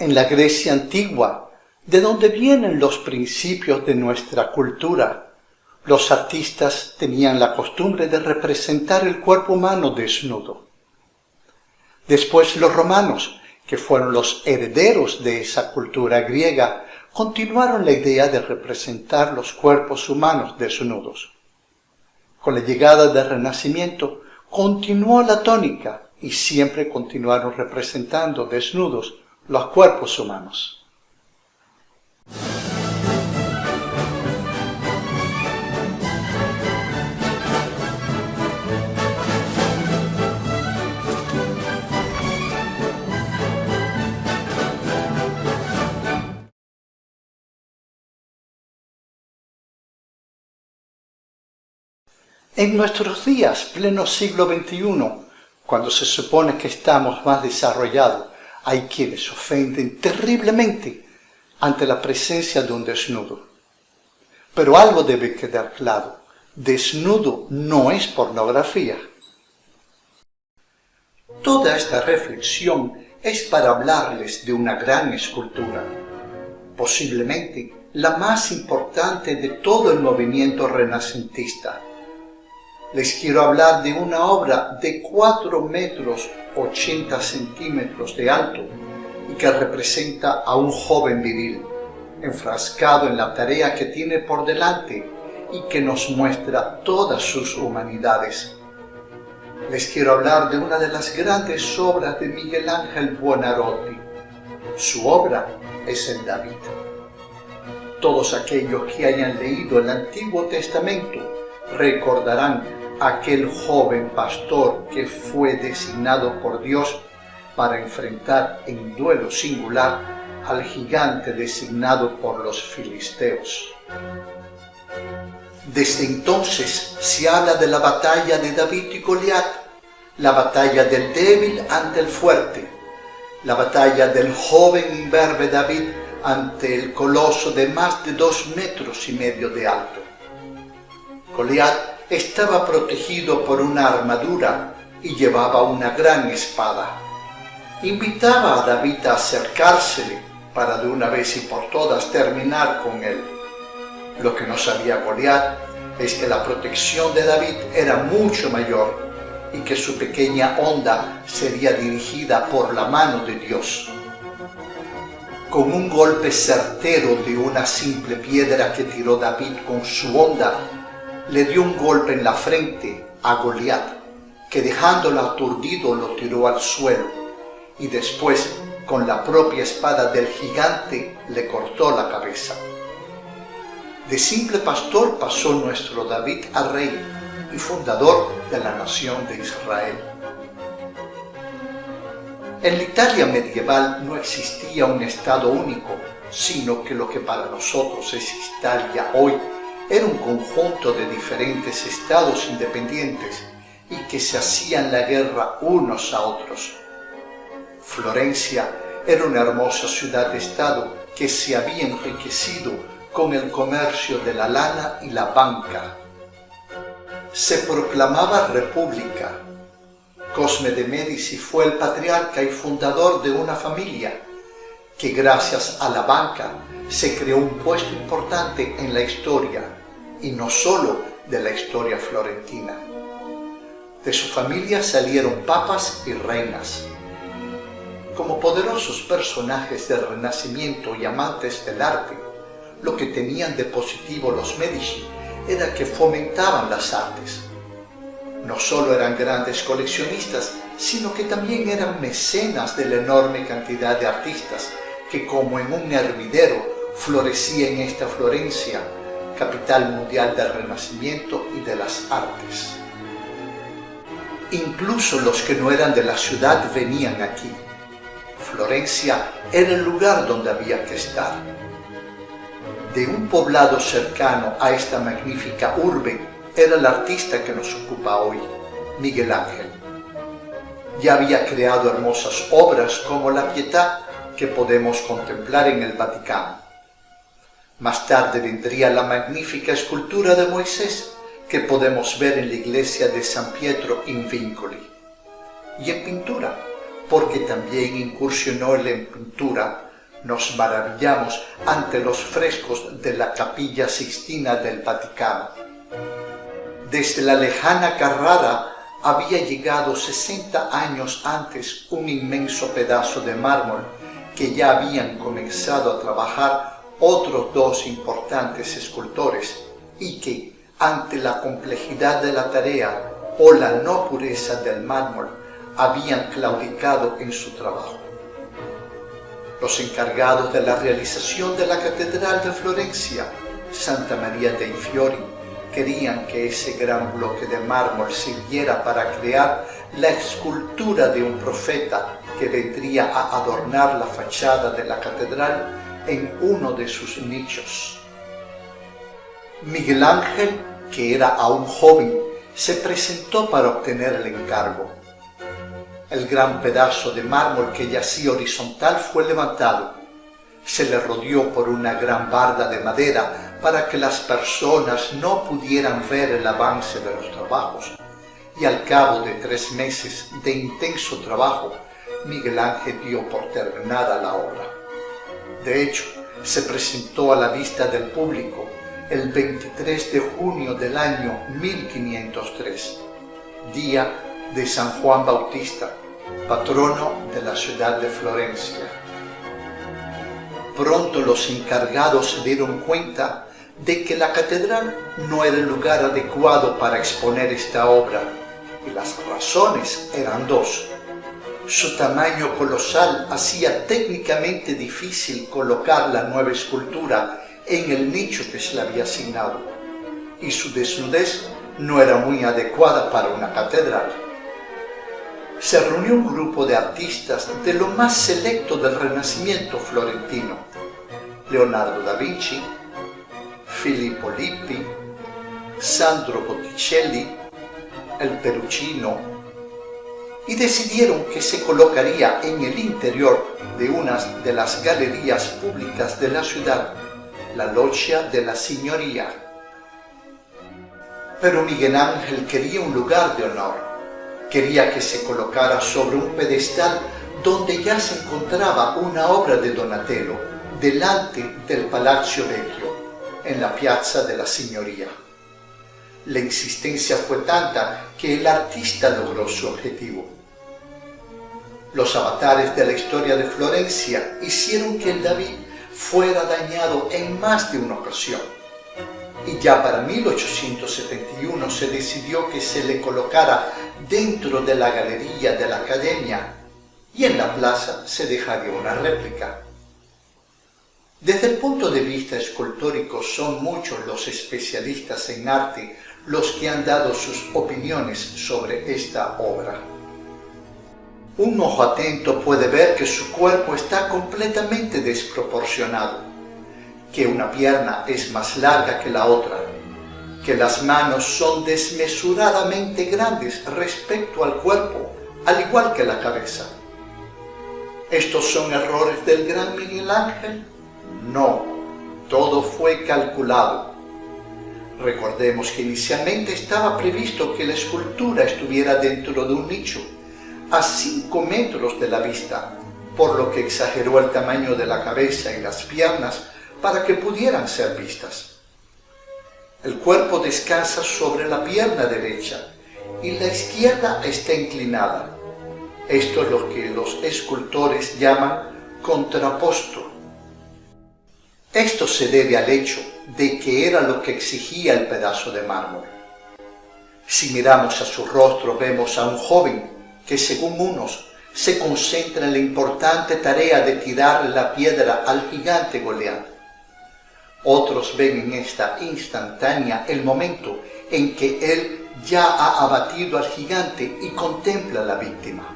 En la Grecia antigua, de donde vienen los principios de nuestra cultura, los artistas tenían la costumbre de representar el cuerpo humano desnudo. Después los romanos, que fueron los herederos de esa cultura griega, continuaron la idea de representar los cuerpos humanos desnudos. Con la llegada del Renacimiento, continuó la tónica y siempre continuaron representando desnudos los cuerpos humanos. En nuestros días, pleno siglo XXI, cuando se supone que estamos más desarrollados, hay quienes se ofenden terriblemente ante la presencia de un desnudo. Pero algo debe quedar claro: desnudo no es pornografía. Toda esta reflexión es para hablarles de una gran escultura, posiblemente la más importante de todo el movimiento renacentista. Les quiero hablar de una obra de 4 metros 80 centímetros de alto y que representa a un joven viril, enfrascado en la tarea que tiene por delante y que nos muestra todas sus humanidades. Les quiero hablar de una de las grandes obras de Miguel Ángel Buonarroti. Su obra es el David. Todos aquellos que hayan leído el Antiguo Testamento recordarán aquel joven pastor que fue designado por Dios para enfrentar en duelo singular al gigante designado por los filisteos. Desde entonces se habla de la batalla de David y Goliat, la batalla del débil ante el fuerte, la batalla del joven imberbe David ante el coloso de más de 2,5 metros de alto. Goliat estaba protegido por una armadura y llevaba una gran espada. Invitaba a David a acercársele para de una vez y por todas terminar con él. Lo que no sabía Goliat es que la protección de David era mucho mayor y que su pequeña onda sería dirigida por la mano de Dios. Con un golpe certero de una simple piedra que tiró David con su onda, le dio un golpe en la frente a Goliat, que dejándolo aturdido lo tiró al suelo, y después, con la propia espada del gigante, le cortó la cabeza. De simple pastor pasó nuestro David a rey y fundador de la nación de Israel. En la Italia medieval no existía un estado único, sino que lo que para nosotros es Italia hoy era un conjunto de diferentes estados independientes y que se hacían la guerra unos a otros. Florencia era una hermosa ciudad-estado que se había enriquecido con el comercio de la lana y la banca. Se proclamaba república. Cosme de Medici fue el patriarca y fundador de una familia que gracias a la banca se creó un puesto importante en la historia, y no solo de la historia florentina. De su familia salieron papas y reinas. Como poderosos personajes del Renacimiento y amantes del arte, lo que tenían de positivo los Medici era que fomentaban las artes. No solo eran grandes coleccionistas, sino que también eran mecenas de la enorme cantidad de artistas que, como en un hervidero, florecía en esta Florencia, capital mundial del Renacimiento y de las artes. Incluso los que no eran de la ciudad venían aquí. Florencia era el lugar donde había que estar. De un poblado cercano a esta magnífica urbe era el artista que nos ocupa hoy, Miguel Ángel. Ya había creado hermosas obras como la Pietà, que podemos contemplar en el Vaticano. Más tarde vendría la magnífica escultura de Moisés, que podemos ver en la iglesia de San Pietro in Vincoli. Y en pintura, porque también incursionó en la pintura Nos maravillamos ante los frescos de la Capilla Sixtina del Vaticano. Desde la lejana Carrara había llegado 60 años antes un inmenso pedazo de mármol que ya habían comenzado a trabajar otros dos importantes escultores y que, ante la complejidad de la tarea o la no pureza del mármol, habían claudicado en su trabajo. Los encargados de la realización de la Catedral de Florencia, Santa María dei Fiori, querían que ese gran bloque de mármol sirviera para crear la escultura de un profeta que vendría a adornar la fachada de la catedral en uno de sus nichos. Miguel Ángel, que era aún joven, se presentó para obtener el encargo. El gran pedazo de mármol que yacía horizontal fue levantado. Se le rodeó por una gran barda de madera para que las personas no pudieran ver el avance de los trabajos, y al cabo de 3 meses de intenso trabajo, Miguel Ángel dio por terminada la obra. De hecho, se presentó a la vista del público el 23 de junio del año 1503, día de San Juan Bautista, patrono de la ciudad de Florencia. Pronto los encargados se dieron cuenta de que la catedral no era el lugar adecuado para exponer esta obra, y las razones eran 2. Su tamaño colosal hacía técnicamente difícil colocar la nueva escultura en el nicho que se le había asignado, y su desnudez no era muy adecuada para una catedral. Se reunió un grupo de artistas de lo más selecto del Renacimiento florentino: Leonardo da Vinci, Filippo Lippi, Sandro Botticelli, el Perugino, y decidieron que se colocaría en el interior de una de las galerías públicas de la ciudad, la Loggia de la Signoria. Pero Miguel Ángel quería un lugar de honor. Quería que se colocara sobre un pedestal donde ya se encontraba una obra de Donatello, delante del Palazzo Vecchio, en la Piazza de la Signoria. La insistencia fue tanta que el artista logró su objetivo. Los avatares de la historia de Florencia hicieron que el David fuera dañado en más de una ocasión, y ya para 1871 se decidió que se le colocara dentro de la galería de la Academia, y en la plaza se dejaría una réplica. Desde el punto de vista escultórico, son muchos los especialistas en arte los que han dado sus opiniones sobre esta obra. Un ojo atento puede ver que su cuerpo está completamente desproporcionado, que una pierna es más larga que la otra, que las manos son desmesuradamente grandes respecto al cuerpo, al igual que la cabeza. ¿Estos son errores del gran Miguel Ángel? No, todo fue calculado. Recordemos que inicialmente estaba previsto que la escultura estuviera dentro de un nicho, a 5 metros de la vista, por lo que exageró el tamaño de la cabeza y las piernas para que pudieran ser vistas. El cuerpo descansa sobre la pierna derecha y la izquierda está inclinada. Esto es lo que los escultores llaman contrapposto. Esto se debe al hecho de que era lo que exigía el pedazo de mármol. Si miramos a su rostro, vemos a un joven que, según unos, se concentra en la importante tarea de tirar la piedra al gigante Goliat. Otros ven en esta instantánea el momento en que él ya ha abatido al gigante y contempla a la víctima.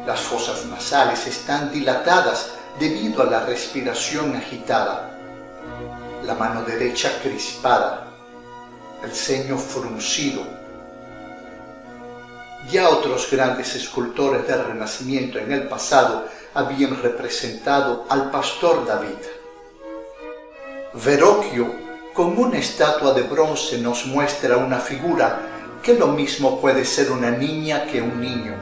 Las fosas nasales están dilatadas debido a la respiración agitada, la mano derecha crispada, el ceño fruncido. Ya otros grandes escultores del Renacimiento en el pasado habían representado al pastor David. Verrocchio, con una estatua de bronce, nos muestra una figura que lo mismo puede ser una niña que un niño.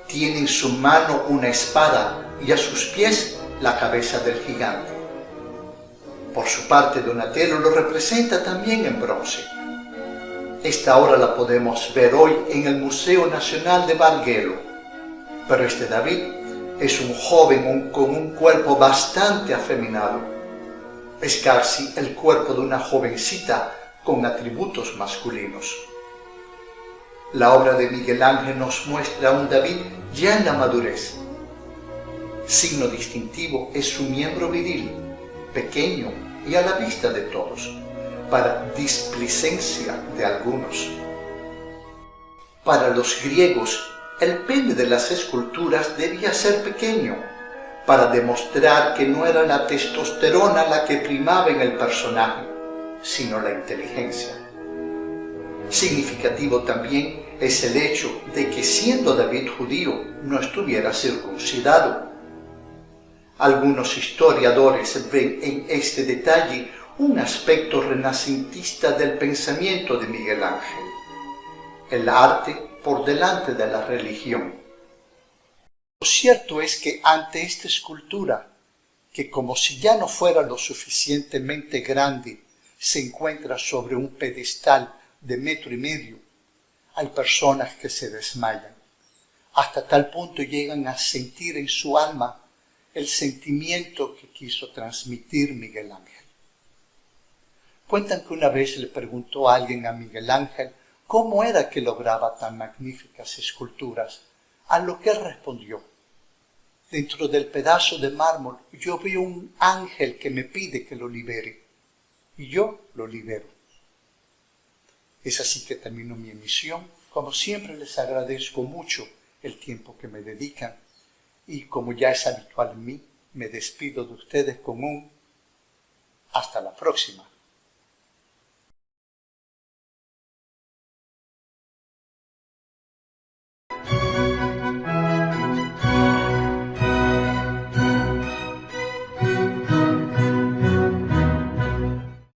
Tiene en su mano una espada y a sus pies la cabeza del gigante. Por su parte, Donatello lo representa también en bronce. Esta obra la podemos ver hoy en el Museo Nacional de Bargello, pero este David es un joven con un cuerpo bastante afeminado. Es casi el cuerpo de una jovencita con atributos masculinos. La obra de Miguel Ángel nos muestra a un David ya en la madurez. Signo distintivo es su miembro viril, pequeño y a la vista de todos, para displicencia de algunos. Para los griegos, el pene de las esculturas debía ser pequeño, para demostrar que no era la testosterona la que primaba en el personaje, sino la inteligencia. Significativo también es el hecho de que, siendo David judío, no estuviera circuncidado. Algunos historiadores ven en este detalle un aspecto renacentista del pensamiento de Miguel Ángel: el arte por delante de la religión. Lo cierto es que ante esta escultura, que como si ya no fuera lo suficientemente grande, se encuentra sobre un pedestal de 1,5 metros, hay personas que se desmayan. Hasta tal punto llegan a sentir en su alma el sentimiento que quiso transmitir Miguel Ángel. Cuentan que una vez le preguntó a alguien a Miguel Ángel cómo era que lograba tan magníficas esculturas, a lo que él respondió: dentro del pedazo de mármol yo veo un ángel que me pide que lo libere, y yo lo libero. Es así que termino mi emisión. Como siempre, les agradezco mucho el tiempo que me dedican, y como ya es habitual en mí, me despido de ustedes con un hasta la próxima.